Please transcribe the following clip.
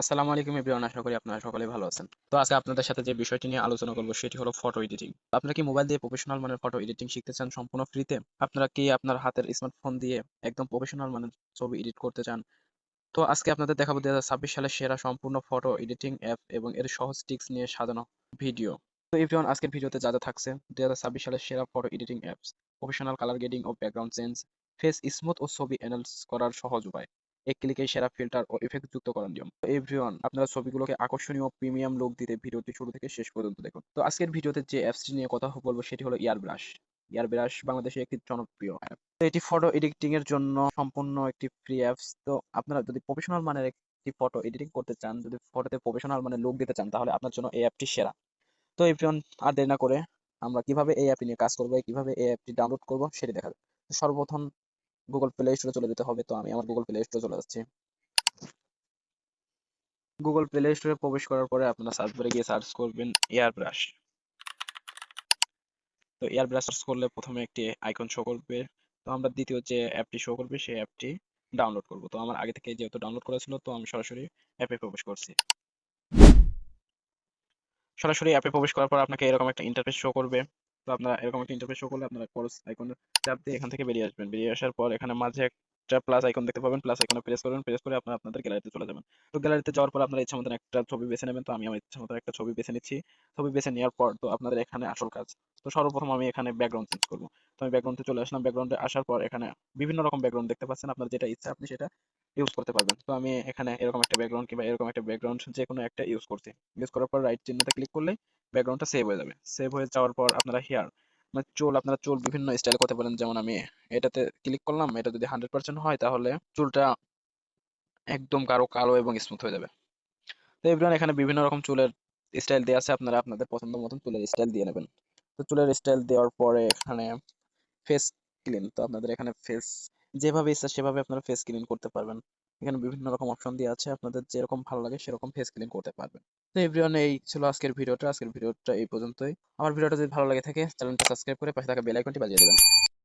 আসসালামু আলাইকুম এভরিওয়ান, আশা করি আপনারা সকলে ভালো আছেন। তো আজকে আপনাদের সাথে যে বিষয়টি নিয়ে আলোচনা করব সেটি হলো ফটো এডিটিং। আপনারা কি মোবাইল দিয়ে প্রফেশনাল মানের ফটো এডিটিং শিখতে চান সম্পূর্ণ ফ্রিতে? আপনারা কি আপনার হাতের স্মার্টফোন দিয়ে একদম প্রফেশনাল মানের ছবি এডিট করতে চান? তো আজকে আপনাদের দেখাবো 2026 সালের সেরা সম্পূর্ণ ফটো এডিটিং অ্যাপ এবং এর সহজ টিপস নিয়ে সাজানো ভিডিও। তো এভরিওয়ান, আজকের ভিডিওতে যা যা থাকছে: 2026 সালের সেরা photo editing apps, professional colour grading ও ব্যাকগ্রাউন্ড চেঞ্জ, ফেস স্মুথ ও ছবি এনহান্স করার সহজ উপায়, এক ক্লিকেই সেরা ফিল্টার ও ইফেক্ট যুক্ত করার নিয়ম। তো এভরিওয়ান, আপনারা ছবিগুলোকে আকর্ষণীয় প্রিমিয়াম লুক দিতে ভিডিওটি শুরু থেকে শেষ পর্যন্ত দেখুন। তো আজকের ভিডিওতে যে অ্যাপসটি নিয়ে কথা বলবো সেটি হলো এয়ারব্রাশ। এয়ারব্রাশ বাংলাদেশে একটি জনপ্রিয় অ্যাপ। তো এটি ফটো এডিটিং এর জন্য সম্পূর্ণ একটি ফ্রি অ্যাপস। তো আপনারা যদি প্রফেশনাল মানের একটি ফটো এডিটিং করতে চান, যদি ফটোতে প্রফেশনাল মানে লুক দিতে চান, তাহলে আপনার জন্য এই অ্যাপটি সেরা। তো এভরিওয়ান, আর দেরি না করে আমরা কিভাবে এই অ্যাপটি নিয়ে কাজ করবো, কিভাবে এই অ্যাপটি ডাউনলোড করবো সেটি দেখা যাবে। তো সর্বপ্রথম গুগল প্লে স্টোরে চলে যেতে হবে। তো আমি আমার গুগল প্লে স্টোরে চলে যাচ্ছি। গুগল প্লে স্টোরে প্রবেশ করার পরে আপনারা সার্চ বারে গিয়ে সার্চ করবেন এয়ারব্রাশ। তো এয়ারব্রাশ সার্চ করলে প্রথমে একটি আইকন শো করবে। তো আমরা দ্বিতীয় যে অ্যাপটি শো করবে সেই অ্যাপটি ডাউনলোড করব। তো আমার আগে থেকে যেহেতু ডাউনলোড করা ছিল, তো আমি সরাসরি অ্যাপে প্রবেশ করছি। সরাসরি অ্যাপে প্রবেশ করার পর আপনাকে এরকম একটা ইন্টারফেস শো করবে। তো আপনারা এরকম একটা ইন্টারফেস শো করলে আপনারা ক্রস আইকনে চাপ দিয়ে এখান থেকে বেরিয়ে আসবেন। বেরিয়ে আসার পর এখানে মাঝে একটা প্লাস আইকন দেখতে পাবেন। প্লাস আইকনে প্রেস করবেন। প্রেস করে আপনারা আপনাদের গ্যালারিতে চলে যাবেন। তো গ্যালারিতে যাওয়ার পর আপনারা ইচ্ছা মতন একটা ছবি বেছে নেবেন। তো আমি আমার ইচ্ছা মতন একটা ছবি বেছে নিচ্ছি। ছবি বেছে নেওয়ার পর তো আপনাদের এখানে আসল কাজ। তো সর্বপ্রথম আমি এখানে ব্যাকগ্রাউন্ড চেঞ্জ করব। তো আমি ব্যাকগ্রাউন্ডে চলে আসলাম। ব্যাকগ্রাউন্ডে আসার পর এখানে বিভিন্ন রকম ব্যাকগ্রাউন্ড দেখতে পাচ্ছেন। আপনার যেটা ইচ্ছা আপনি সেটা ইউজ করতে পারবেন। তো আমি এখানে এরকম একটা ব্যাকগ্রাউন্ড কিংবা এরকম একটা ব্যাকগ্রাউন্ড যে কোনো একটা ইউজ করছি। ইউজ করার পর রাইট চিহ্নতে ক্লিক করলে ব্যাকগ্রাউন্ডটা সেভ হয়ে যাবে। সেভ হয়ে যাওয়ার পর আপনারা হেয়ার মানে চুল, আপনারা চুল বিভিন্ন স্টাইল করতে পারেন। যেমন আমি এটাতে ক্লিক করলাম। এটা যদি 100% হয় তাহলে চুলটা একদম গাঢ় কালো এবং স্মুথ হয়ে যাবে। তো এভরিওয়ান, এখানে বিভিন্ন রকম চুলের স্টাইল দেওয়া আছে। আপনারা আপনাদের পছন্দ মতন চুলের স্টাইল দিয়ে নেবেন। তো চুলের স্টাইল দেওয়ার পরে এখানে ফেস ক্লিন। তো আপনাদের এখানে ফেস যেভাবে ইচ্ছা সেভাবে আপনারা ফেস ক্লিন করতে পারবেন। এখানে বিভিন্ন রকম অপশন দিয়ে আছে, আপনাদের যেরকম ভালো লাগে সেরকম ফেস ক্লিন করতে পারবেন। তো এভরিওয়ান, এই ছিল আজকের ভিডিওটা এই পর্যন্তই। আমার ভিডিওটা যদি ভালো লাগে থাকে চ্যানেলটা সাবস্ক্রাইব করে পাশে থাকা বেল আইকনটি বাজিয়ে দেবেন।